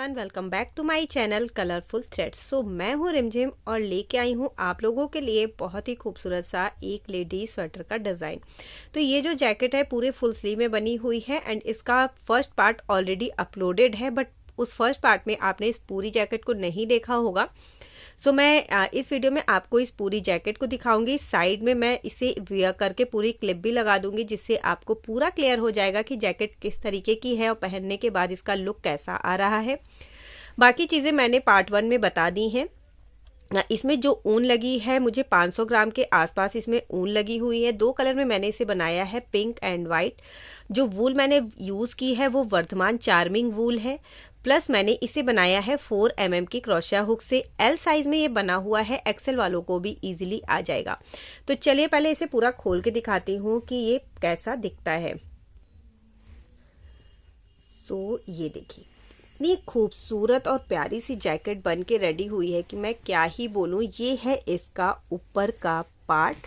Everyone, welcome back to my channel colourful threads. So मैं हूँ रिमझिम और लेके आई हूँ आप लोगों के लिए बहुत ही खूबसूरत सा एक लेडी स्वेटर का डिज़ाइन। तो ये जो जैकेट है पूरे फुल स्लीव में बनी हुई है एंड इसका फर्स्ट पार्ट ऑलरेडी अपलोडेड है, बट उस फर्स्ट पार्ट में आपने इस पूरी जैकेट को नहीं देखा होगा। सो मैं इस वीडियो में आपको इस पूरी जैकेट को दिखाऊंगी। साइड में मैं इसे वियर करके पूरी क्लिप भी लगा दूंगी, जिससे आपको पूरा क्लियर हो जाएगा कि जैकेट किस तरीके की है और पहनने के बाद इसका लुक कैसा आ रहा है। बाकी चीज़ें मैंने पार्ट 1 में बता दी हैं। इसमें जो ऊन लगी है मुझे 500 ग्राम के आसपास इसमें ऊन लगी हुई है। 2 कलर में मैंने इसे बनाया है, पिंक एंड वाइट। जो वूल मैंने यूज़ की है वो वर्धमान चार्मिंग वूल है। प्लस मैंने इसे बनाया है 4 mm की क्रोशिया हुक से। एल साइज में ये बना हुआ है, एक्सेल वालों को भी इजीली आ जाएगा। तो चलिए पहले इसे पूरा खोल के दिखाती हूँ कि ये कैसा दिखता है। सो ये देखिए, इतनी खूबसूरत और प्यारी सी जैकेट बन के रेडी हुई है कि मैं क्या ही बोलूँ। ये है इसका ऊपर का पार्ट।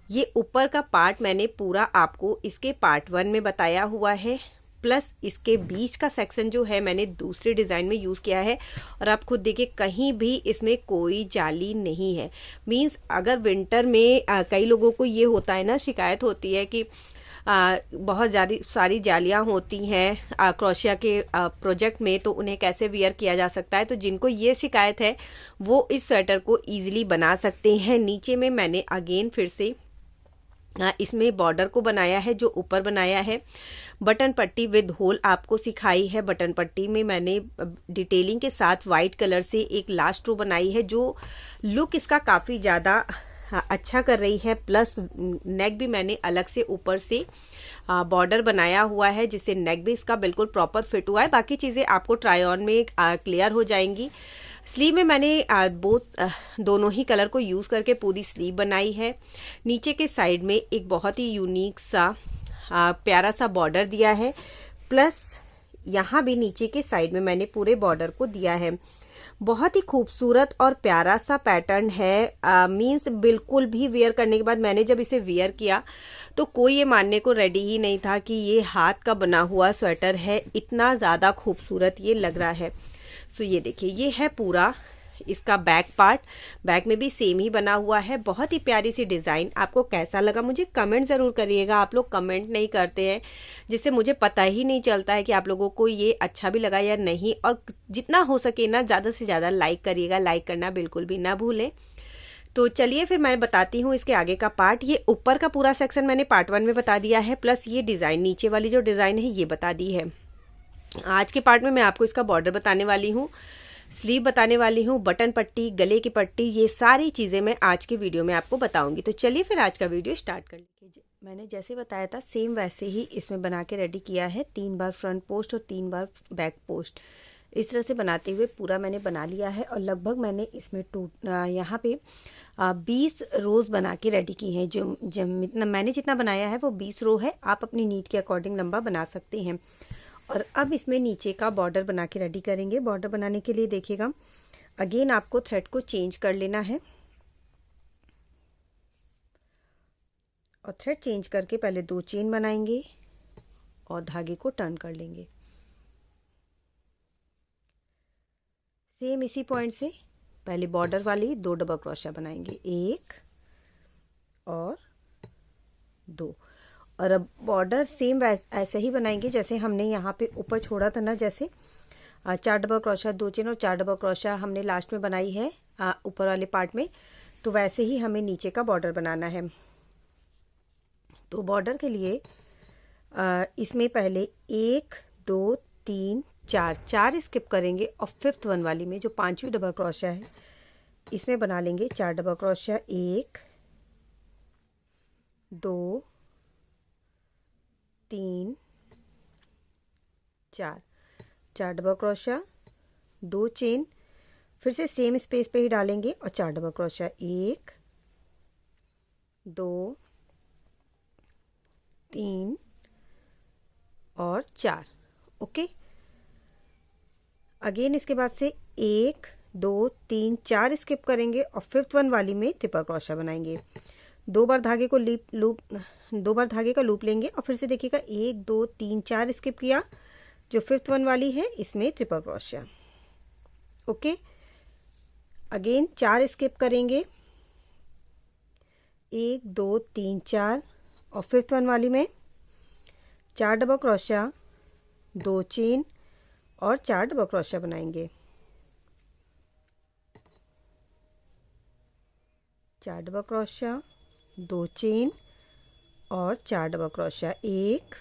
ये ऊपर का पार्ट मैंने पूरा आपको इसके पार्ट 1 में बताया हुआ है। प्लस इसके बीच का सेक्शन जो है मैंने दूसरे डिज़ाइन में यूज़ किया है। और आप खुद देखिए, कहीं भी इसमें कोई जाली नहीं है। मीन्स अगर विंटर में कई लोगों को ये होता है ना, शिकायत होती है कि बहुत ज़्यादा सारी जालियाँ होती हैं क्रोशिया के प्रोजेक्ट में, तो उन्हें कैसे वियर किया जा सकता है। तो जिनको ये शिकायत है वो इस स्वेटर को ईजिली बना सकते हैं। नीचे में मैंने अगेन फिर से इसमें बॉर्डर को बनाया है, जो ऊपर बनाया है। बटन पट्टी विद होल आपको सिखाई है। बटन पट्टी में मैंने डिटेलिंग के साथ वाइट कलर से एक लास्ट रो बनाई है, जो लुक इसका काफ़ी ज़्यादा अच्छा कर रही है। प्लस नेक भी मैंने अलग से ऊपर से बॉर्डर बनाया हुआ है, जिससे नेक भी इसका बिल्कुल प्रॉपर फिट हुआ है। बाकी चीज़ें आपको ट्राई ऑन में क्लियर हो जाएंगी। स्लीव में मैंने दोनों ही कलर को यूज़ करके पूरी स्लीव बनाई है। नीचे के साइड में एक बहुत ही यूनिक सा प्यारा सा बॉर्डर दिया है। प्लस यहाँ भी नीचे के साइड में मैंने पूरे बॉर्डर को दिया है। बहुत ही खूबसूरत और प्यारा सा पैटर्न है। मीन्स बिल्कुल भी वेयर करने के बाद मैंने जब इसे वेयर किया तो कोई ये मानने को रेडी ही नहीं था कि ये हाथ का बना हुआ स्वेटर है। इतना ज़्यादा खूबसूरत ये लग रहा है। सो ये देखिए, ये है पूरा इसका बैक पार्ट। बैक में भी सेम ही बना हुआ है। बहुत ही प्यारी सी डिज़ाइन। आपको कैसा लगा मुझे कमेंट ज़रूर करिएगा। आप लोग कमेंट नहीं करते हैं, जिससे मुझे पता ही नहीं चलता है कि आप लोगों को ये अच्छा भी लगा या नहीं। और जितना हो सके ना, ज़्यादा से ज़्यादा लाइक करिएगा। लाइक करना बिल्कुल भी ना भूलें। तो चलिए फिर मैं बताती हूँ इसके आगे का पार्ट। ये ऊपर का पूरा सेक्शन मैंने पार्ट 1 में बता दिया है। प्लस ये डिज़ाइन, नीचे वाली जो डिज़ाइन है ये बता दी है। आज के पार्ट में मैं आपको इसका बॉर्डर बताने वाली हूँ, स्लीव बताने वाली हूँ, बटन पट्टी, गले की पट्टी, ये सारी चीज़ें मैं आज की वीडियो में आपको बताऊंगी। तो चलिए फिर आज का वीडियो स्टार्ट कर लीजिए। मैंने जैसे बताया था सेम वैसे ही इसमें बना के रेडी किया है। 3 बार फ्रंट पोस्ट और 3 बार बैक पोस्ट, इस तरह से बनाते हुए पूरा मैंने बना लिया है। और लगभग मैंने इसमें यहाँ पे 20 रोज़ बना के रेडी की हैं। जो मैंने जितना बनाया है वो 20 रो है। आप अपनी नीड के अकॉर्डिंग लंबा बना सकते हैं। और अब इसमें नीचे का बॉर्डर बना के रेडी करेंगे। बॉर्डर बनाने के लिए देखिएगा, अगेन आपको थ्रेड को चेंज कर लेना है। और थ्रेड चेंज करके पहले 2 चेन बनाएंगे और धागे को टर्न कर लेंगे। सेम इसी पॉइंट से पहले बॉर्डर वाली 2 डबल क्रोशिया बनाएंगे, 1 और 2। और अब बॉर्डर सेम ऐसे ही बनाएंगे जैसे हमने यहाँ पे ऊपर छोड़ा था ना। जैसे 4 डबल क्रोशिया, 2 चेन और 4 डबल क्रोशिया हमने लास्ट में बनाई है ऊपर वाले पार्ट में, तो वैसे ही हमें नीचे का बॉर्डर बनाना है। तो बॉर्डर के लिए इसमें पहले 1 2 3 4 स्किप करेंगे और 5th वन वाली में जो 5वीं डबल क्रोशिया है इसमें बना लेंगे 4 double crochet, 1 2 3 4 double crochet, 2 chain, फिर से सेम स्पेस पे ही डालेंगे और 4 डबल क्रोशिया, 1 2 3 और 4। ओके, अगेन इसके बाद से 1 2 3 4 स्किप करेंगे और 5th वन वाली में ट्रिपल क्रोशिया बनाएंगे। 2 बार धागे को दो बार धागे का लूप लेंगे और फिर से देखिएगा 1 2 3 4 स्किप किया। जो 5th वन वाली है इसमें triple crochet. Okay, again 4 skip करेंगे, 1 2 3 4, और फिफ्थ वन वाली में 4 डबल क्रोशिया, 2 चेन और 4 डबल क्रोशिया बनाएंगे। 4 डबल क्रोशिया, 2 चेन और 4 डबल क्रोशिया, 1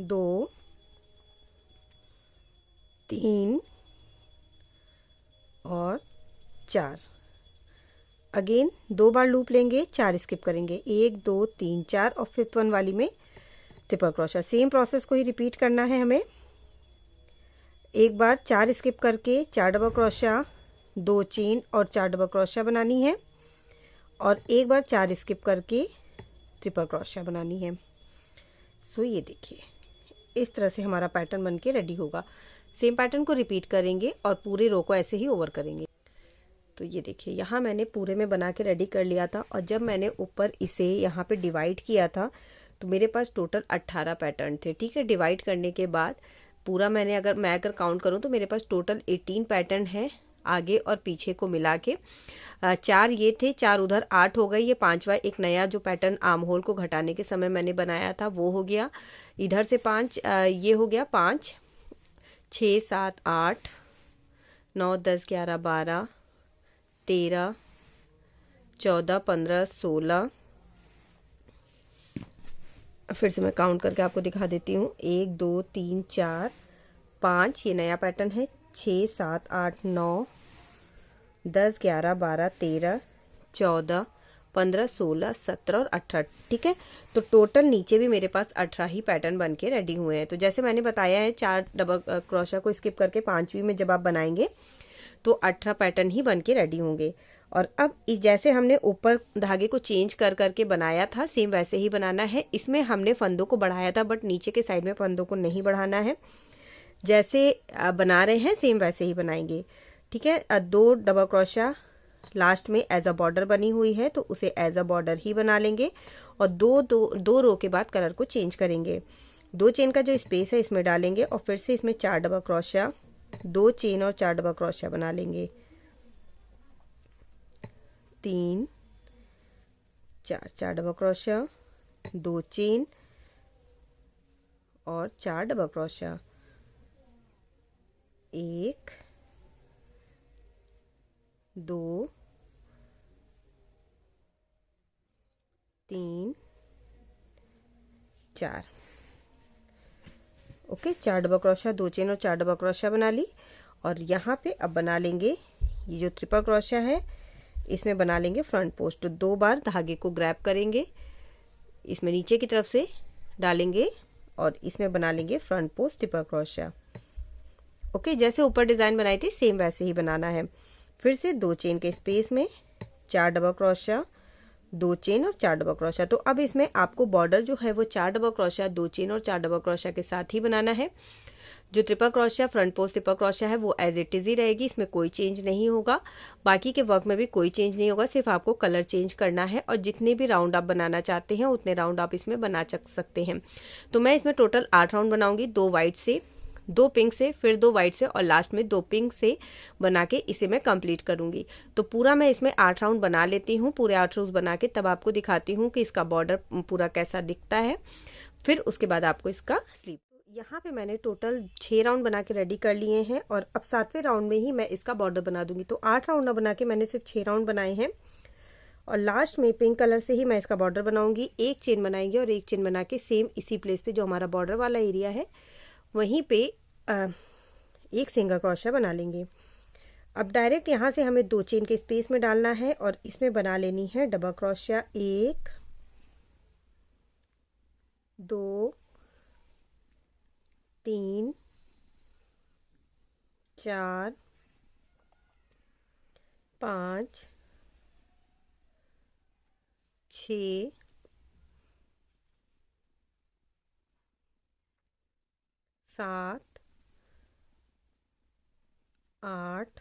2 3 और 4। अगेन 2 बार लूप लेंगे, 4 स्किप करेंगे, 1 2 3 4, और फिफ्थ वन वाली में ट्रिपल क्रोशिया। सेम प्रोसेस को ही रिपीट करना है हमें। एक बार 4 स्किप करके 4 डबल क्रोशिया, 2 चेन और 4 डबल क्रोशिया बनानी है, और एक बार 4 स्किप करके ट्रिपल क्रोशिया बनानी है। सो ये देखिए, इस तरह से हमारा पैटर्न बन के रेडी होगा। सेम पैटर्न को रिपीट करेंगे और पूरे रो को ऐसे ही ओवर करेंगे। तो ये देखिए, यहाँ मैंने पूरे में बना के रेडी कर लिया था, और जब मैंने ऊपर इसे यहाँ पे डिवाइड किया था तो मेरे पास टोटल 18 पैटर्न थे। ठीक है, डिवाइड करने के बाद पूरा मैं अगर काउंट करूँ तो मेरे पास टोटल 18 पैटर्न है, आगे और पीछे को मिला के। 4 ये थे, 4 उधर, 8 हो गए। ये 5वां एक नया जो पैटर्न आर्म होल को घटाने के समय मैंने बनाया था वो हो गया। इधर से 5, ये हो गया 5, 6 7 8 9 10 11 12 13 14 15 16। फिर से मैं काउंट करके आपको दिखा देती हूँ, 1 2 3 4 5, ये नया पैटर्न है, 6 7 8 9 10 11 12 13 14 15 16 17 और 18। ठीक है, तो टोटल नीचे भी मेरे पास 18 ही पैटर्न बन के रेडी हुए हैं। तो जैसे मैंने बताया है, 4 डबल क्रोशिया को स्किप करके 5वीं में जब आप बनाएंगे तो 18 पैटर्न ही बन के रेडी होंगे। और अब जैसे हमने ऊपर धागे को चेंज कर करके बनाया था, सेम वैसे ही बनाना है। इसमें हमने फंदों को बढ़ाया था, बट नीचे के साइड में फंदों को नहीं बढ़ाना है। जैसे बना रहे हैं सेम वैसे ही बनाएंगे। ठीक है, 2 डबल क्रोशिया लास्ट में एज अ बॉर्डर बनी हुई है, तो उसे एज अ बॉर्डर ही बना लेंगे, और दो रो के बाद कलर को चेंज करेंगे। 2 चेन का जो स्पेस है इसमें डालेंगे, और फिर से इसमें 4 डबल क्रोशिया, 2 चेन और 4 डबल क्रोशिया बना लेंगे। 3 4 4 डबल क्रोशिया, 2 चेन और 4 double crochet, 1 2 3 4। Okay, 4 double crochet, 2 chain और 4 डबल क्रोशिया बना ली। और यहाँ पे अब बना लेंगे ये जो ट्रिपल क्रोशिया है, इसमें बना लेंगे फ्रंट पोस्ट। तो 2 बार धागे को ग्रैब करेंगे, इसमें नीचे की तरफ से डालेंगे और इसमें बना लेंगे front post triple crochet. Okay, जैसे ऊपर डिजाइन बनाई थी सेम वैसे ही बनाना है। फिर से 2 चेन के स्पेस में 4 डबल क्रोशिया, 2 चेन और 4 डबल क्रोशिया। तो अब इसमें आपको बॉर्डर जो है वो 4 डबल क्रोशिया, 2 चेन और 4 डबल क्रोशिया के साथ ही बनाना है। जो triple crochet front post triple crochet है वो एज इट इज ही रहेगी, इसमें कोई चेंज नहीं होगा। बाकी के वर्क में भी कोई चेंज नहीं होगा, सिर्फ आपको कलर चेंज करना है, और जितने भी राउंड आप बनाना चाहते हैं उतने राउंड आप इसमें बना सकते हैं। तो मैं इसमें टोटल 8 राउंड बनाऊंगी, 2 वाइट से, 2 पिंक से, फिर 2 वाइट से, और लास्ट में 2 पिंक से बना के इसे मैं कंप्लीट करूंगी। तो पूरा मैं इसमें 8 राउंड बना लेती हूँ। पूरे 8 राउंड बना के तब आपको दिखाती हूँ कि इसका बॉर्डर पूरा कैसा दिखता है। फिर उसके बाद आपको इसका स्लीव। यहाँ पे मैंने टोटल 6 राउंड बना के रेडी कर लिए हैं, और अब 7वें राउंड में ही मैं इसका बॉर्डर बना दूंगी। तो 8 राउंड ना बना के मैंने सिर्फ 6 राउंड बनाए हैं, और लास्ट में पिंक कलर से ही मैं इसका बॉर्डर बनाऊंगी। एक चेन बनाएंगे और एक चेन बना के सेम इसी प्लेस पे जो हमारा बॉर्डर वाला एरिया है वहीं पे एक सिंगल क्रोशिया बना लेंगे। अब डायरेक्ट यहाँ से हमें 2 चेन के स्पेस में डालना है, और इसमें बना लेनी है डबल क्रोशिया, 1 2 3 4 5 6 7 8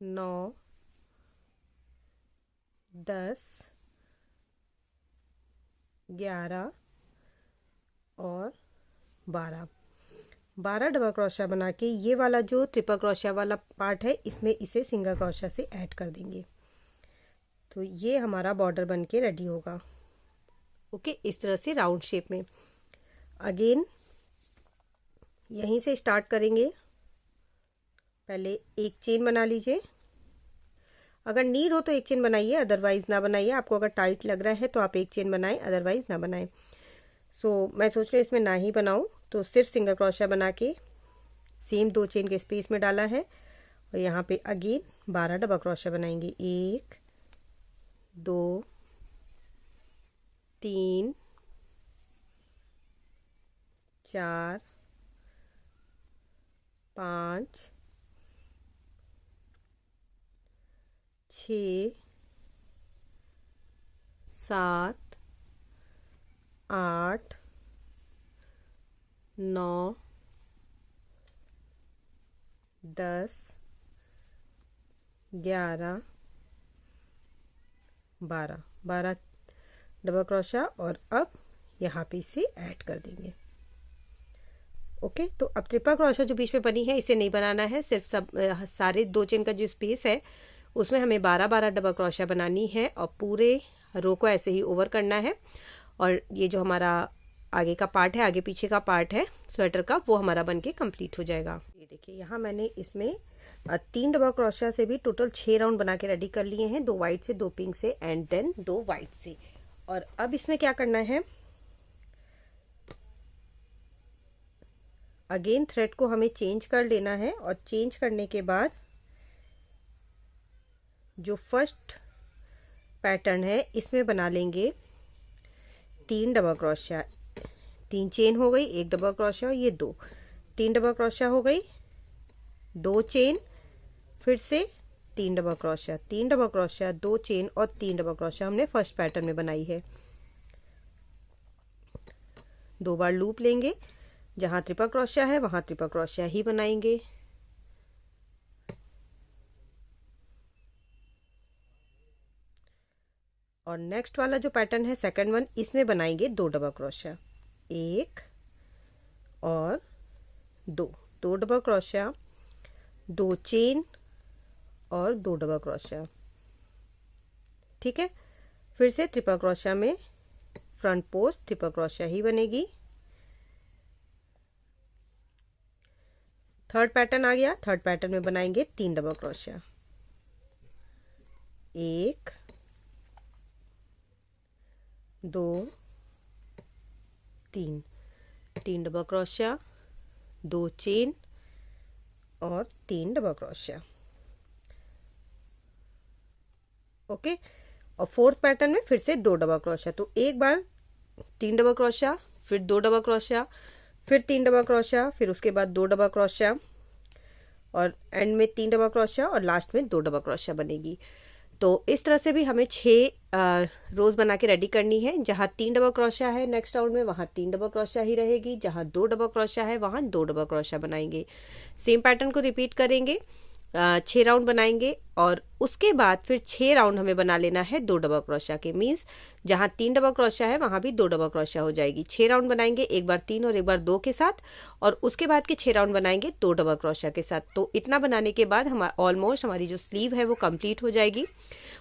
9 10 11 और 12 डबल क्रोशिया बना के ये वाला जो ट्रिपल क्रोशिया वाला पार्ट है इसमें इसे सिंगल क्रोशिया से ऐड कर देंगे। तो ये हमारा बॉर्डर बन के रेडी होगा। ओके, इस तरह से राउंड शेप में। अगेन यहीं से स्टार्ट करेंगे। पहले एक चेन बना लीजिए, अगर नीड हो तो एक चेन बनाइए, अदरवाइज ना बनाइए। आपको अगर टाइट लग रहा है तो आप एक चेन बनाएं, अदरवाइज ना बनाएं। मैं सोच रही हूँ इसमें ना ही बनाऊं, तो सिर्फ सिंगल क्रोशिया बना के सेम 2 चेन के स्पेस में डाला है और यहाँ पे अगेन 12 डबल क्रोशिया बनाएंगे। 1 2 3 4 5 6 7 8 9 10 11 12 डबल क्रोशिया और अब यहाँ पे इसे ऐड कर देंगे। ओके, तो अब ट्रिपल क्रोशिया जो बीच में बनी है इसे नहीं बनाना है, सिर्फ सारे 2 चेन का जो स्पेस है उसमें हमें 12 डबल क्रोशिया बनानी है और पूरे रो को ऐसे ही ओवर करना है। और ये जो हमारा आगे का पार्ट है, आगे पीछे का पार्ट है स्वेटर का, वो हमारा बन के कम्प्लीट हो जाएगा। ये देखिए यहाँ मैंने इसमें 3 डबल क्रोशिया से भी टोटल 6 राउंड बना के रेडी कर लिए हैं, 2 वाइट से 2 पिंक से एंड देन 2 वाइट से। और अब इसमें क्या करना है, अगेन थ्रेड को हमें चेंज कर लेना है और चेंज करने के बाद जो फर्स्ट पैटर्न है इसमें बना लेंगे 3 डबल क्रोशिया। 3 चेन हो गई, 1 डबल क्रोशिया, ये 2, 3 डबल क्रोशिया हो गई, 2 चेन, फिर से 3 double crochet, 3 double crochet, 2 chain और 3 डबल क्रोशिया हमने फर्स्ट पैटर्न में बनाई है। 2 बार लूप लेंगे, जहां ट्रिपल क्रोशिया है वहां ट्रिपल क्रोशिया ही बनाएंगे। और नेक्स्ट वाला जो पैटर्न है सेकंड वन, इसमें बनाएंगे 2 डबल क्रोशिया, 1 और 2 डबल क्रोशिया, 2 चेन और 2 डबल क्रोशिया। ठीक है, फिर से ट्रिपल क्रोशिया में फ्रंट पोस्ट ट्रिपल क्रोशिया ही बनेगी। थर्ड पैटर्न आ गया, थर्ड पैटर्न में बनाएंगे 3 double crochet, 1 2 3, 3 double crochet, 2 chain और 3 डबल क्रोशिया। ओके, और फोर्थ पैटर्न में फिर से 2 डबल क्रोशिया। तो एक बार 3 डबल क्रोशिया, फिर 2 डबल क्रोशिया, फिर 3 डबल क्रोशिया, फिर उसके बाद 2 डबल क्रोशिया और एंड में 3 डबल क्रोशिया और लास्ट में 2 डबल क्रोशिया बनेगी। तो इस तरह से भी हमें 6 रोज बना के रेडी करनी है। जहां 3 डबल क्रोशिया है नेक्स्ट राउंड में वहां 3 डबल क्रोशिया ही रहेगी, जहां 2 डबल क्रोशिया है वहां 2 डबल क्रोशिया बनाएंगे। सेम पैटर्न को रिपीट करेंगे, 6 राउंड बनाएंगे और उसके बाद फिर 6 राउंड हमें बना लेना है 2 डबल क्रोशिया के। मीन्स जहां 3 डबल क्रोशिया है वहां भी 2 डबल क्रोशिया हो जाएगी। 6 राउंड बनाएंगे, एक बार 3 और एक बार 2 के साथ, और उसके बाद के 6 राउंड बनाएंगे 2 डबल क्रोशिया के साथ। तो इतना बनाने के बाद हम ऑलमोस्ट हमारी जो स्लीव है वो कंप्लीट हो जाएगी।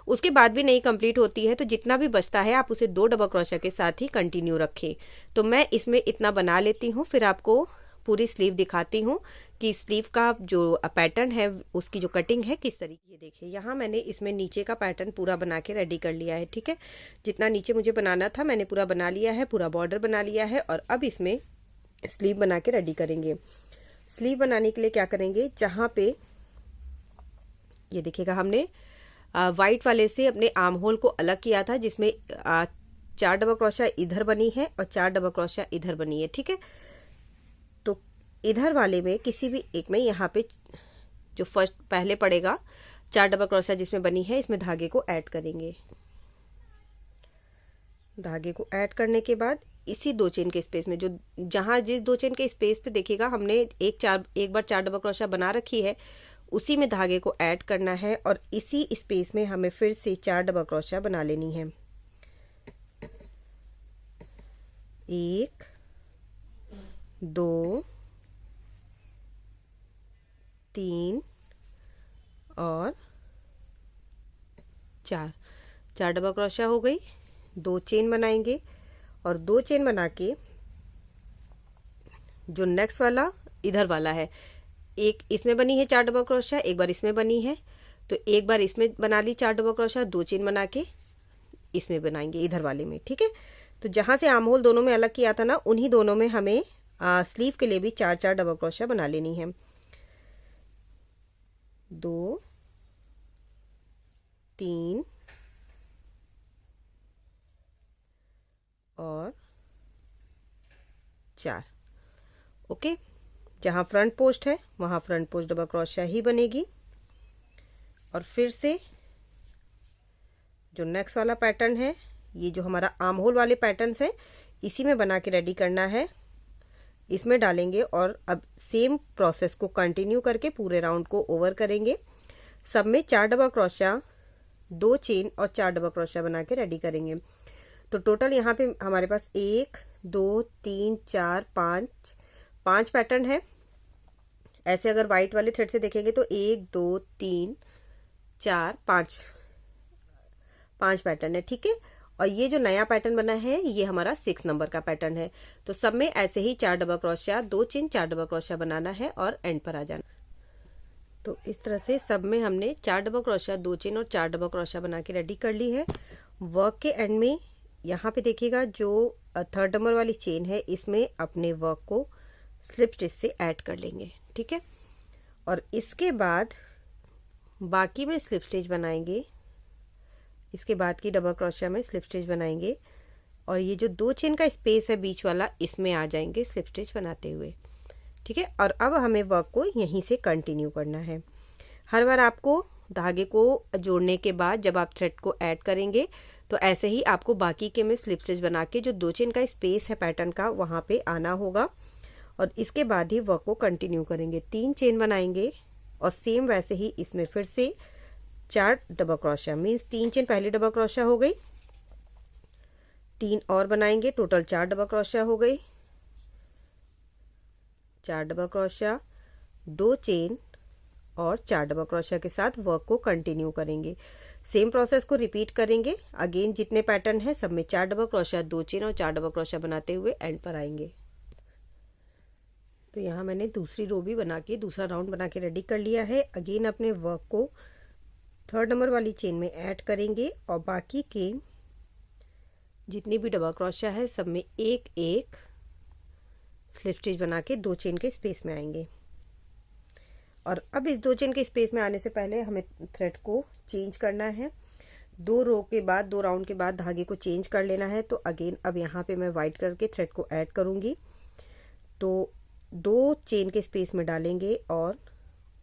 उसके बाद भी नहीं कंप्लीट होती है तो जितना भी बचता है आप उसे 2 डबल क्रोशिया के साथ ही कंटिन्यू रखें। तो मैं इसमें इतना बना लेती हूँ, फिर आपको पूरी स्लीव दिखाती हूँ कि स्लीव का जो पैटर्न है उसकी जो कटिंग है किस तरीके। ये देखिए यहाँ मैंने इसमें नीचे का पैटर्न पूरा बना के रेडी कर लिया है। ठीक है, जितना नीचे मुझे बनाना था मैंने पूरा बना लिया है, पूरा बॉर्डर बना लिया है। और अब इसमें स्लीव बना के रेडी करेंगे। स्लीव बनाने के लिए क्या करेंगे, जहाँ पे ये देखिएगा हमने वाइट वाले से अपने आर्म होल को अलग किया था, जिसमें 4 डबल क्रोशिया इधर बनी है और 4 डबल क्रोशिया इधर बनी है। ठीक है, तो इधर वाले में किसी भी एक में यहाँ पे जो फर्स्ट पहले पड़ेगा 4 डबल क्रोशिया जिसमें बनी है, इसमें धागे को ऐड करेंगे। धागे को ऐड करने के बाद इसी 2 चेन के स्पेस में जो जहां जिस 2 चेन के स्पेस पे देखिएगा हमने एक बार 4 डबल क्रोशिया बना रखी है, उसी में धागे को ऐड करना है और इसी स्पेस में हमें फिर से 4 डबल क्रोशिया बना लेनी है। 1 2 3 और 4 4 डबल क्रोशिया हो गई। 2 चेन बनाएंगे और 2 चेन बना के जो नेक्स्ट वाला इधर वाला है, एक इसमें बनी है 4 डबल क्रोशिया, एक बार इसमें बनी है, तो एक बार इसमें बना ली 4 डबल क्रोशिया, 2 चेन बना के इसमें बनाएंगे इधर वाले में। ठीक है, तो जहां से आर्म होल दोनों में अलग किया था ना, उन्हीं दोनों में हमें स्लीव के लिए भी 4 डबल क्रोशिया बना लेनी है। 2 3 और 4। ओके, जहां फ्रंट पोस्ट है वहां फ्रंट पोस्ट डबल क्रोशिया ही बनेगी। और फिर से जो नेक्स्ट वाला पैटर्न है, ये जो हमारा आर्म होल वाले पैटर्न्स है, इसी में बना के रेडी करना है, इसमें डालेंगे और अब सेम प्रोसेस को कंटिन्यू करके पूरे राउंड को ओवर करेंगे। सब में 4 डबल क्रोशिया, 2 चेन और 4 डबल क्रोशिया बना के रेडी करेंगे। तो टोटल यहाँ पे हमारे पास 1 2 3 4 5 पैटर्न है। ऐसे अगर व्हाइट वाले थ्रेड से देखेंगे तो 1 2 3 4 5 पैटर्न है। ठीक है, और ये जो नया पैटर्न बना है ये हमारा 6 नंबर का पैटर्न है। तो सब में ऐसे ही 4 double crochet, 2 chain, 4 double crochet बनाना है और एंड पर आ जाना। तो इस तरह से सब में हमने 4 डबल क्रोशिया, 2 चेन और 4 डबल क्रोशिया बना के रेडी कर ली है। वर्क के एंड में यहाँ पे देखिएगा जो 3rd नंबर वाली चेन है, इसमें अपने वर्क को स्लिप स्टिच से ऐड कर लेंगे। ठीक है, और इसके बाद बाकी में स्लिप स्टिच बनाएंगे, इसके बाद की डबल क्रोशिया में स्लिप स्टिच बनाएंगे और ये जो 2 चेन का स्पेस है बीच वाला, इसमें आ जाएंगे स्लिप स्टिच बनाते हुए। ठीक है, और अब हमें वर्क को यहीं से कंटिन्यू करना है। हर बार आपको धागे को जोड़ने के बाद जब आप थ्रेड को ऐड करेंगे तो ऐसे ही आपको बाकी के में स्लिप स्टिच बना के जो 2 चेन का स्पेस है पैटर्न का, वहां पे आना होगा और इसके बाद ही वर्क को कंटिन्यू करेंगे। 3 चेन बनाएंगे और सेम वैसे ही इसमें फिर से 4 डबल क्रोशिया, मीन्स 3 चेन पहली डबल क्रोशिया हो गई, 3 और बनाएंगे, टोटल 4 डबल क्रोशिया हो गई, 4 डबल क्रोशिया, 2 चेन और 4 डबल क्रोशिया के साथ वर्क को कंटिन्यू करेंगे। सेम प्रोसेस को रिपीट करेंगे। अगेन जितने पैटर्न है सब में 4 डबल क्रोशिया, 2 चेन और 4 डबल क्रोशिया बनाते हुए एंड पर आएंगे। तो यहाँ मैंने दूसरी रो भी बना के दूसरा राउंड बना के रेडी कर लिया है। अगेन अपने वर्क को 3rd नंबर वाली चेन में ऐड करेंगे और बाकी के जितनी भी डबल क्रोशिया है सब में एक एक स्लिप स्टिच बना के 2 चेन के स्पेस में आएंगे। और अब इस 2 चेन के स्पेस में आने से पहले हमें थ्रेड को चेंज करना है। 2 रो के बाद, 2 राउंड के बाद धागे को चेंज कर लेना है। तो अगेन अब यहाँ पे मैं व्हाइट करके थ्रेड को ऐड करूंगी, तो 2 चेन के स्पेस में डालेंगे और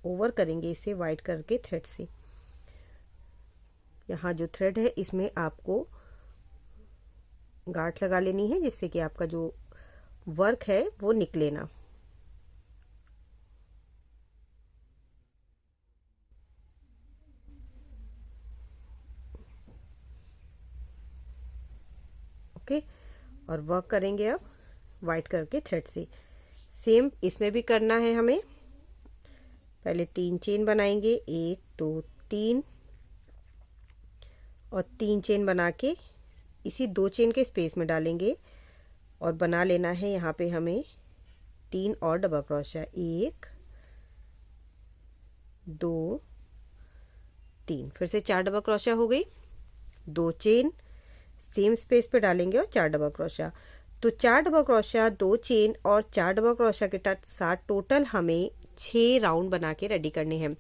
ओवर करेंगे इसे व्हाइट करके थ्रेड से। यहाँ जो थ्रेड है इसमें आपको गांठ लगा लेनी है जिससे कि आपका जो वर्क है वो निकले ना। ओके, और वर्क करेंगे अब व्हाइट करके थ्रेड से। सेम इसमें भी करना है हमें। पहले 3 चेन बनाएंगे, 1 2 3 और 3 चेन बना के इसी 2 चेन के स्पेस में डालेंगे और बना लेना है यहाँ पे हमें 3 और डबल क्रोशिया, 1 2 3, फिर से 4 डबल क्रोशिया हो गई, 2 चेन सेम स्पेस पे डालेंगे और 4 डबल क्रोशिया। तो 4 डबल क्रोशिया, 2 चेन और 4 डबल क्रोशिया के साथ टोटल हमें 6 राउंड बना के रेडी करने हैं।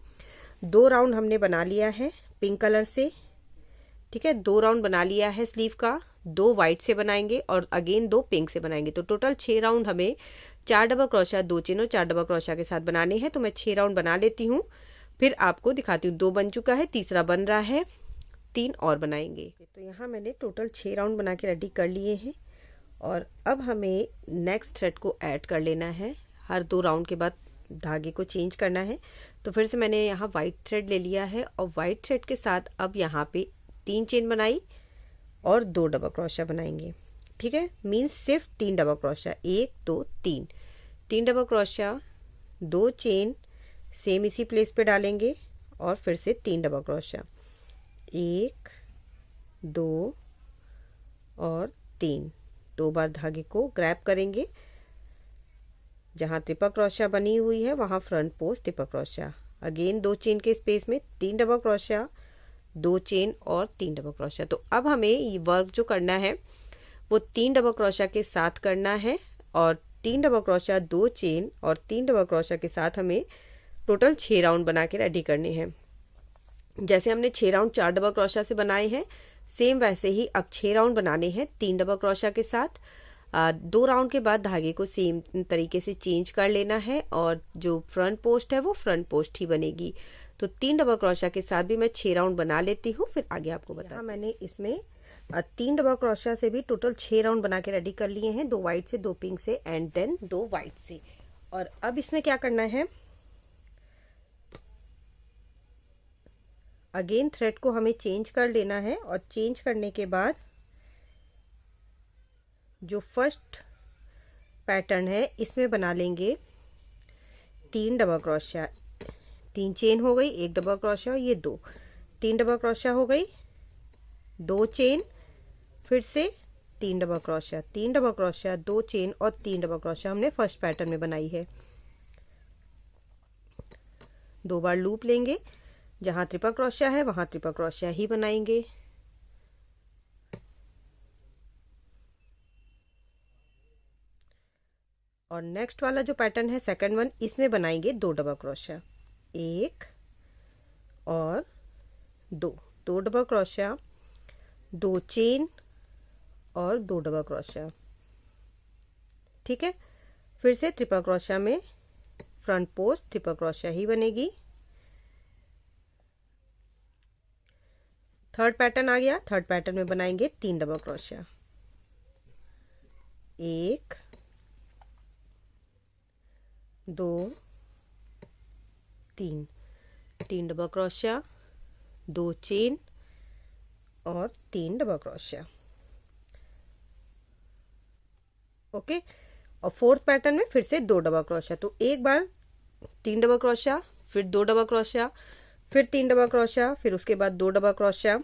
2 राउंड हमने बना लिया है पिंक कलर से। ठीक है, 2 राउंड बना लिया है स्लीव का, 2 व्हाइट से बनाएंगे और अगेन 2 पिंक से बनाएंगे। तो टोटल 6 राउंड हमें 4 डबल क्रोशिया, 2 चेन और 4 डबल क्रोशिया के साथ बनाने हैं। तो मैं 6 राउंड बना लेती हूँ, फिर आपको दिखाती हूँ। 2 बन चुका है, तीसरा बन रहा है, 3 और बनाएंगे। तो यहाँ मैंने टोटल 6 राउंड बना के रेडी कर लिए हैं और अब हमें नेक्स्ट थ्रेड को ऐड कर लेना है। हर 2 राउंड के बाद धागे को चेंज करना है। तो फिर से मैंने यहाँ व्हाइट थ्रेड ले लिया है और व्हाइट थ्रेड के साथ अब यहाँ पे 3 चेन बनाई और 2 डबल क्रोशिया बनाएंगे। ठीक है, मीन्स सिर्फ 3 double crochet, 1 2 3, 3 double crochet, 2 chain, same इसी प्लेस पे डालेंगे और फिर से 3 डबल क्रोशिया, 1 2 और 3। 2 बार धागे को ग्रैब करेंगे, जहाँ ट्रिपल क्रोशिया बनी हुई है वहाँ front post triple crochet, again 2 chain के स्पेस में 3 डबल क्रोशिया, 2 चेन और 3 डबल क्रोशिया। तो अब हमें ये वर्क जो करना है वो 3 डबल क्रोशिया के साथ करना है और 3 डबल क्रोशिया, 2 चेन और 3 डबल क्रोशिया के साथ हमें टोटल 6 राउंड बना के रेडी करने हैं। जैसे हमने 6 राउंड 4 डबल क्रोशिया से बनाए हैं, सेम वैसे ही अब 6 राउंड बनाने हैं 3 डबल क्रोशिया के साथ। 2 राउंड के बाद धागे को सेम तरीके से चेंज कर लेना है और जो फ्रंट पोस्ट है वो फ्रंट पोस्ट ही बनेगी। तो 3 डबल क्रोशिया के साथ भी मैं 6 राउंड बना लेती हूँ, फिर आगे आपको बता। मैंने इसमें 3 डबल क्रोशिया से भी टोटल 6 राउंड बना के रेडी कर लिए हैं, 2 वाइट से, 2 पिंक से एंड देन 2 वाइट से। और अब इसमें क्या करना है, अगेन थ्रेड को हमें चेंज कर लेना है और चेंज करने के बाद जो फर्स्ट पैटर्न है इसमें बना लेंगे 3 डबल क्रोशिया, 3 चेन हो गई, 1 डबल क्रोशिया, ये 2, 3 डबल क्रोशिया हो गई, 2 चेन, फिर से 3 double crochet, 3 double crochet, 2 chain और 3 डबल क्रोशिया हमने फर्स्ट पैटर्न में बनाई है। 2 बार लूप लेंगे, जहां ट्रिपल क्रोशिया है वहां ट्रिपल क्रोशिया ही बनाएंगे। और नेक्स्ट वाला जो पैटर्न है सेकंड वन, इसमें बनाएंगे 2 डबल क्रोशिया, 1 और 2, 2 डबल क्रोशिया, 2 चेन और 2 डबल क्रोशिया। ठीक है, फिर से ट्रिपल क्रोशिया में फ्रंट पोस्ट ट्रिपल क्रोशिया ही बनेगी। थर्ड पैटर्न आ गया, थर्ड पैटर्न में बनाएंगे 3 double crochet, 1 2 3, 3 double crochet, 2 chain और 3 डबल क्रोशिया। ओके, और फोर्थ पैटर्न में फिर से 2 डबल क्रोशिया। तो एक बार 3 डबल क्रोशिया, फिर 2 डबल क्रोशिया, फिर 3 डबल क्रोशिया, फिर उसके बाद 2 डबल क्रोशिया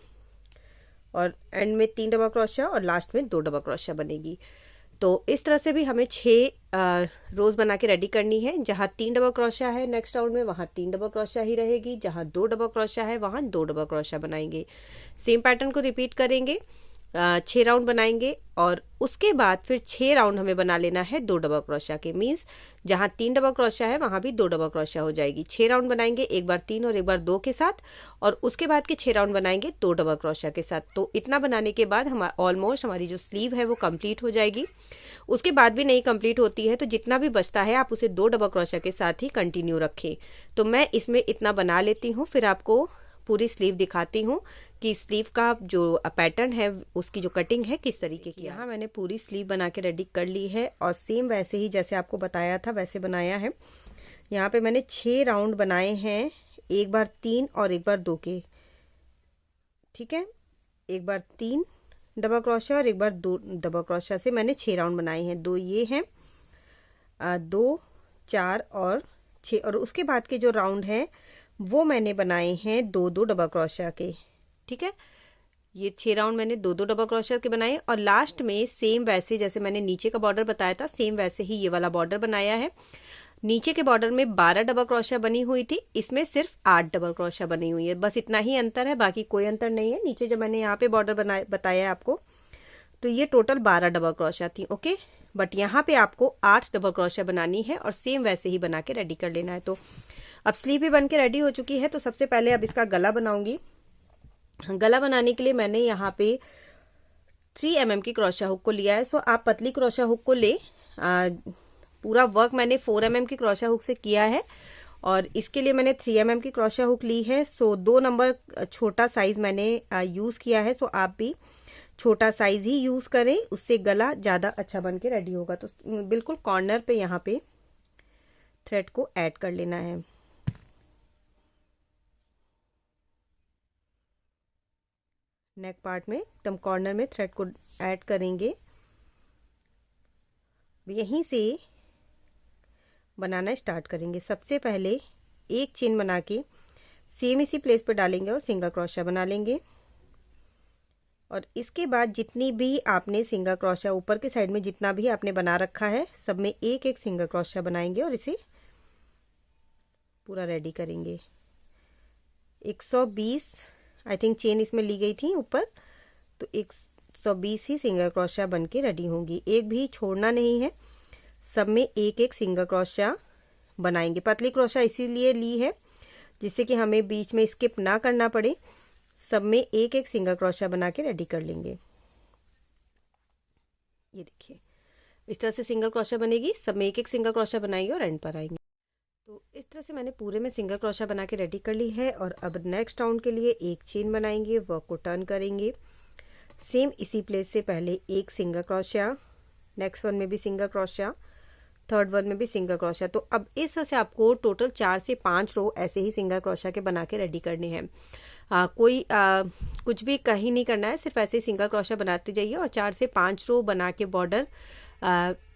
और एंड में 3 डबल क्रोशिया और लास्ट में 2 डबल क्रोशिया बनेगी। तो इस तरह से भी हमें 6 रोज बना के रेडी करनी है। जहाँ 3 डबल क्रोशिया है नेक्स्ट राउंड में वहाँ 3 डबल क्रोशिया ही रहेगी, जहाँ 2 डबल क्रोशिया है वहाँ 2 डबल क्रोशिया बनाएंगे। सेम पैटर्न को रिपीट करेंगे, 6 राउंड बनाएंगे और उसके बाद फिर 6 राउंड हमें बना लेना है 2 डबल क्रोशिया के। मीन्स जहाँ 3 डबल क्रोशिया है वहाँ भी 2 डबल क्रोशिया हो जाएगी। 6 राउंड बनाएंगे, एक बार 3 और एक बार 2 के साथ, और उसके बाद के 6 राउंड बनाएंगे 2 डबल क्रोशिया के साथ। तो इतना बनाने के बाद हम ऑलमोस्ट हमारी जो स्लीव है वो कंप्लीट हो जाएगी। उसके बाद भी नहीं कंप्लीट होती है तो जितना भी बचता है आप उसे 2 डबल क्रोशिया के साथ ही कंटिन्यू रखें। तो मैं इसमें इतना बना लेती हूँ, फिर आपको पूरी स्लीव दिखाती हूँ कि स्लीव का जो पैटर्न है उसकी जो कटिंग है किस तरीके की। यहाँ मैंने पूरी स्लीव बना के रेडी कर ली है और सेम वैसे ही जैसे आपको बताया था वैसे बनाया है। यहाँ पे मैंने 6 राउंड बनाए हैं, एक बार 3 और एक बार 2 के। ठीक है, एक बार 3 डबल क्रोशिया और एक बार 2 डबल क्रोशिया से मैंने 6 राउंड बनाए हैं। 2 ये हैं, 2 4 और 6, और उसके बाद के जो राउंड हैं वो मैंने बनाए हैं 2-2 डबल क्रोशिया के। ठीक है, ये 6 राउंड मैंने 2-2 डबल क्रोशिया के बनाए और लास्ट में सेम वैसे जैसे मैंने नीचे का बॉर्डर बताया था सेम वैसे ही ये वाला बॉर्डर बनाया है। नीचे के बॉर्डर में 12 डबल क्रोशिया बनी हुई थी, इसमें सिर्फ 8 डबल क्रोशिया बनी हुई है। बस इतना ही अंतर है, बाकी कोई अंतर नहीं है। नीचे जब मैंने यहाँ पे बॉर्डर बताया आपको तो ये टोटल 12 डबल क्रोशिया थी। ओके, बट यहाँ पे आपको 8 डबल क्रोशिया बनानी है और सेम वैसे ही बना के रेडी कर लेना है। तो अब स्लीव भी बन के रेडी हो चुकी है। तो सबसे पहले अब इसका गला बनाऊंगी। गला बनाने के लिए मैंने यहाँ पे 3 mm की क्रोशिया हुक को लिया है। सो आप पतली क्रोशिया हुक को ले। पूरा वर्क मैंने 4 mm की क्रोशिया हुक से किया है और इसके लिए मैंने 3 mm की क्रोशिया हुक ली है। सो 2 नंबर छोटा साइज मैंने यूज किया है। सो आप भी छोटा साइज ही यूज करें, उससे गला ज्यादा अच्छा बन के रेडी होगा। तो बिल्कुल कॉर्नर पे यहाँ पे थ्रेड को ऐड कर लेना है। नेक पार्ट में एकदम कॉर्नर में थ्रेड को ऐड करेंगे। यहीं से बनाना स्टार्ट करेंगे। सबसे पहले एक चेन बना के सेम इसी प्लेस पे डालेंगे और सिंगल क्रोशिया बना लेंगे। और इसके बाद जितनी भी आपने सिंगल क्रोशिया ऊपर के साइड में जितना भी आपने बना रखा है सब में एक एक सिंगल क्रोशिया बनाएंगे और इसे पूरा रेडी करेंगे। 120 आई थिंक चेन इसमें ली गई थी ऊपर, तो 120 ही सिंगल क्रोशिया बन के रेडी होंगी। एक भी छोड़ना नहीं है, सब में एक एक सिंगल क्रोशिया बनाएंगे। पतली क्रोशिया इसीलिए ली है जिससे कि हमें बीच में स्किप ना करना पड़े। सब में एक एक सिंगल क्रोशिया बना के रेडी कर लेंगे। ये देखिए इस तरह से सिंगल क्रोशिया बनेगी, सब में एक एक सिंगल क्रोशिया बनाएंगे और एंड पर आएंगे। तो इस तरह से मैंने पूरे में सिंगल क्रोशिया बना के रेडी कर ली है। और अब नेक्स्ट राउंड के लिए एक चेन बनाएंगे, वर्क को टर्न करेंगे। सेम इसी प्लेस से पहले एक सिंगल क्रोशिया, नेक्स्ट वन में भी सिंगल क्रोशिया, थर्ड वन में भी सिंगल क्रोशिया। तो अब इस तरह से आपको टोटल 4 से 5 रो ऐसे ही सिंगल क्रोशिया के बना के रेडी करने हैं। कुछ भी कहीं नहीं करना है, सिर्फ ऐसे ही सिंगल क्रोशिया बनाते जाइए और 4 से 5 रो बना के बॉर्डर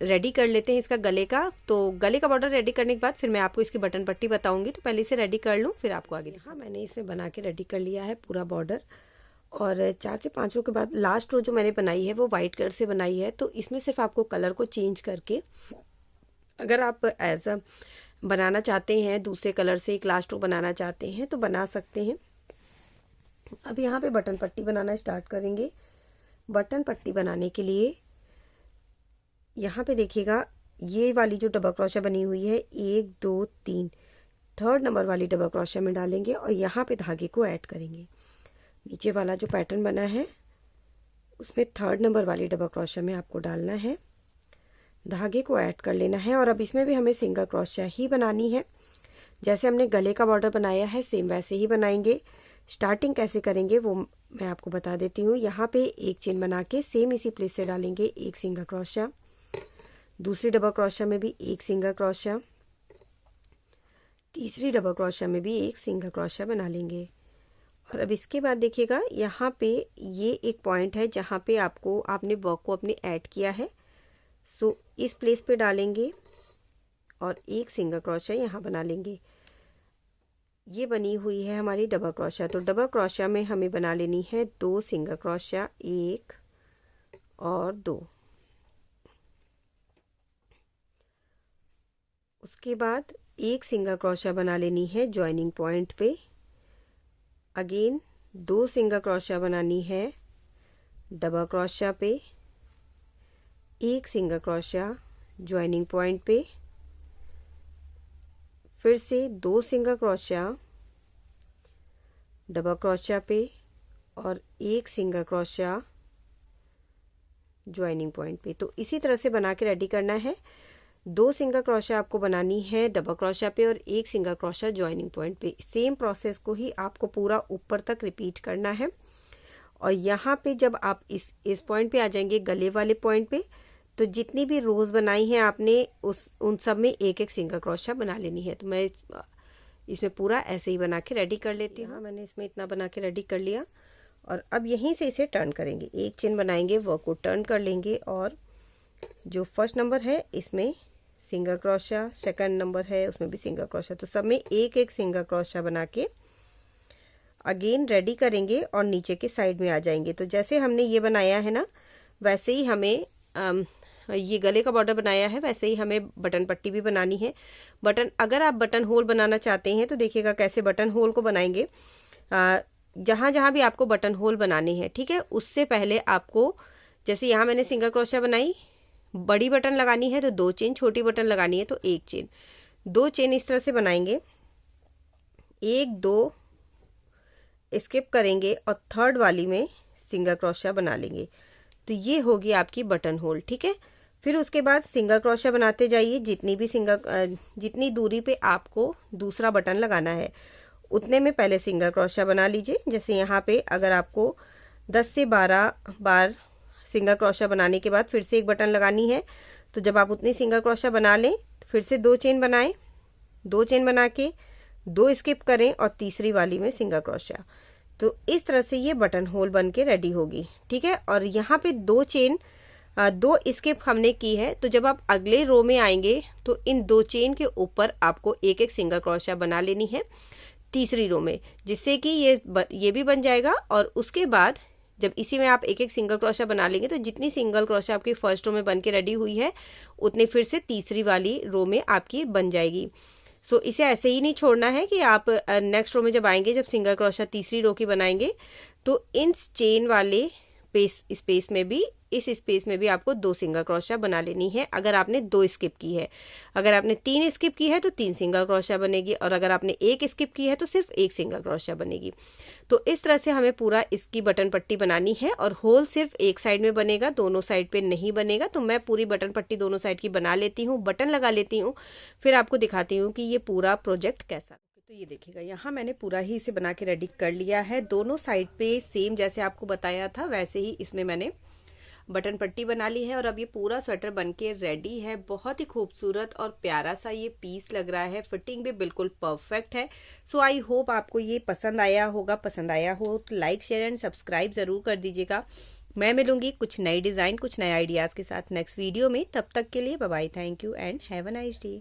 रेडी कर लेते हैं इसका गले का। तो गले का बॉर्डर रेडी करने के बाद फिर मैं आपको इसकी बटन पट्टी बताऊंगी, तो पहले इसे रेडी कर लूँ फिर आपको आगे। हाँ, मैंने इसमें बना के रेडी कर लिया है पूरा बॉर्डर। और 4 से 5 रो के बाद लास्ट रो जो मैंने बनाई है वो वाइट कलर से बनाई है। तो इसमें सिर्फ आपको कलर को चेंज करके, अगर आप एज अ बनाना चाहते हैं दूसरे कलर से एक लास्ट रो बनाना चाहते हैं तो बना सकते हैं। अब यहाँ पे बटन पट्टी बनाना स्टार्ट करेंगे। बटन पट्टी बनाने के लिए यहाँ पे देखिएगा ये वाली जो डबल क्रोशिया बनी हुई है 1 2 3 थर्ड नंबर वाली डबल क्रोशिया में डालेंगे और यहाँ पे धागे को ऐड करेंगे। नीचे वाला जो पैटर्न बना है उसमें थर्ड नंबर वाली डबल क्रोशिया में आपको डालना है, धागे को ऐड कर लेना है। और अब इसमें भी हमें सिंगल क्रोशिया ही बनानी है। जैसे हमने गले का बॉर्डर बनाया है सेम वैसे ही बनाएंगे। स्टार्टिंग कैसे करेंगे वो मैं आपको बता देती हूँ। यहाँ पे एक चेन बना के सेम इसी प्लेस से डालेंगे एक सिंगल क्रोशिया, दूसरी डबल क्रोशिया में भी एक सिंगल क्रोशिया, तीसरी डबल क्रोशिया में भी एक सिंगल क्रोशिया बना लेंगे। और अब इसके बाद देखिएगा यहाँ पे ये एक पॉइंट है जहाँ पे आपने वर्क को अपने ऐड किया है। सो इस प्लेस पे डालेंगे और एक सिंगल क्रोशिया यहाँ बना लेंगे। ये बनी हुई है हमारी डबल क्रोशिया। तो डबल क्रोशिया में हमें बना लेनी है 2 सिंगल क्रोशिया, 1 और 2। उसके बाद एक सिंगल क्रोशिया बना लेनी है जॉइनिंग पॉइंट पे। अगेन 2 सिंगल क्रोशिया बनानी है डबल क्रोशिया पे, एक सिंगल क्रोशिया जॉइनिंग पॉइंट पे, फिर से 2 सिंगल क्रोशिया डबल क्रोशिया पे और एक सिंगल क्रोशिया जॉइनिंग पॉइंट पे। तो इसी तरह से बना के रेडी करना है। 2 सिंगल क्रोशिया आपको बनानी है डबल क्रोशिया पे और एक सिंगल क्रोशिया जॉइनिंग पॉइंट पे। सेम प्रोसेस को ही आपको पूरा ऊपर तक रिपीट करना है। और यहाँ पे जब आप इस पॉइंट पे आ जाएंगे गले वाले पॉइंट पे, तो जितनी भी रोज बनाई हैं आपने उन सब में एक एक सिंगल क्रोशिया बना लेनी है। तो मैं इसमें पूरा ऐसे ही बना के रेडी कर लेती हूँ। मैंने इसमें इतना बना के रेडी कर लिया और अब यहीं से इसे टर्न करेंगे। एक चेन बनाएंगे, वर्क को टर्न कर लेंगे और जो फर्स्ट नंबर है इसमें सिंगल क्रोशिया, सेकंड नंबर है उसमें भी सिंगल क्रोशिया। तो सब में एक एक सिंगल क्रोशिया बना के अगेन रेडी करेंगे और नीचे के साइड में आ जाएंगे। तो जैसे हमने ये बनाया है ना वैसे ही हमें ये गले का बॉर्डर बनाया है वैसे ही हमें बटन पट्टी भी बनानी है। अगर आप बटन होल बनाना चाहते हैं तो देखिएगा कैसे बटन होल को बनाएंगे। जहां जहां भी आपको बटन होल बनाने हैं, ठीक है, उससे पहले आपको जैसे यहाँ मैंने सिंगल क्रोशिया बनाई, बड़ी बटन लगानी है तो 2 चेन, छोटी बटन लगानी है तो 1 चेन। 2 चेन इस तरह से बनाएंगे, 1 2 स्किप करेंगे और थर्ड वाली में सिंगल क्रोशिया बना लेंगे। तो ये होगी आपकी बटन होल, ठीक है। फिर उसके बाद सिंगल क्रोशिया बनाते जाइए। जितनी दूरी पे आपको दूसरा बटन लगाना है उतने में पहले सिंगल क्रोशिया बना लीजिए। जैसे यहाँ पे अगर आपको 10 से 12 बार सिंगल क्रोशिया बनाने के बाद फिर से एक बटन लगानी है, तो जब आप उतनी सिंगल क्रोशिया बना लें फिर से 2 चेन बनाएं, 2 चेन बना के 2 स्किप करें और तीसरी वाली में सिंगल क्रोशिया। तो इस तरह से ये बटन होल बन के रेडी होगी, ठीक है। और यहाँ पे 2 चेन 2 स्किप हमने की है। तो जब आप अगले रो में आएंगे तो इन 2 चेन के ऊपर आपको एक एक सिंगल क्रोशिया बना लेनी है तीसरी रो में, जिससे कि ये भी बन जाएगा। और उसके बाद जब इसी में आप एक एक सिंगल क्रोशिया बना लेंगे तो जितनी सिंगल क्रोशिया आपकी फर्स्ट रो में बन के रेडी हुई है उतनी फिर से तीसरी वाली रो में आपकी बन जाएगी। सो इसे ऐसे ही नहीं छोड़ना है कि आप नेक्स्ट रो में जब आएंगे, जब सिंगल क्रोशिया तीसरी रो की बनाएंगे तो इन चेन वाले स्पेस में भी, इस स्पेस में भी आपको 2 सिंगल क्रोशिया बना लेनी है। अगर आपने 2 स्किप की है, अगर आपने 3 स्किप की है तो 3 सिंगल क्रोशिया बनेगी, और अगर आपने 1 स्किप की है तो सिर्फ 1 सिंगल क्रोशिया बनेगी। तो इस तरह से हमें पूरा इसकी बटन पट्टी बनानी है, और होल सिर्फ एक साइड में बनेगा, दोनों साइड पे नहीं बनेगा। तो मैं पूरी बटन पट्टी दोनों साइड की बना लेती हूँ, बटन लगा लेती हूँ, फिर आपको दिखाती हूँ कि ये पूरा प्रोजेक्ट कैसा। तो ये देखिएगा, यहाँ मैंने पूरा ही इसे बना के रेडी कर लिया है। दोनों साइड पे सेम जैसे आपको बताया था वैसे ही इसमें मैंने बटन पट्टी बना ली है, और अब ये पूरा स्वेटर बनके रेडी है। बहुत ही खूबसूरत और प्यारा सा ये पीस लग रहा है, फिटिंग भी बिल्कुल परफेक्ट है। सो आई होप आपको ये पसंद आया होगा। पसंद आया हो तो लाइक, शेयर एंड सब्सक्राइब ज़रूर कर दीजिएगा। मैं मिलूंगी कुछ नई डिज़ाइन, कुछ नए आइडियाज़ के साथ नेक्स्ट वीडियो में। तब तक के लिए bye bye, thank you and have a nice day.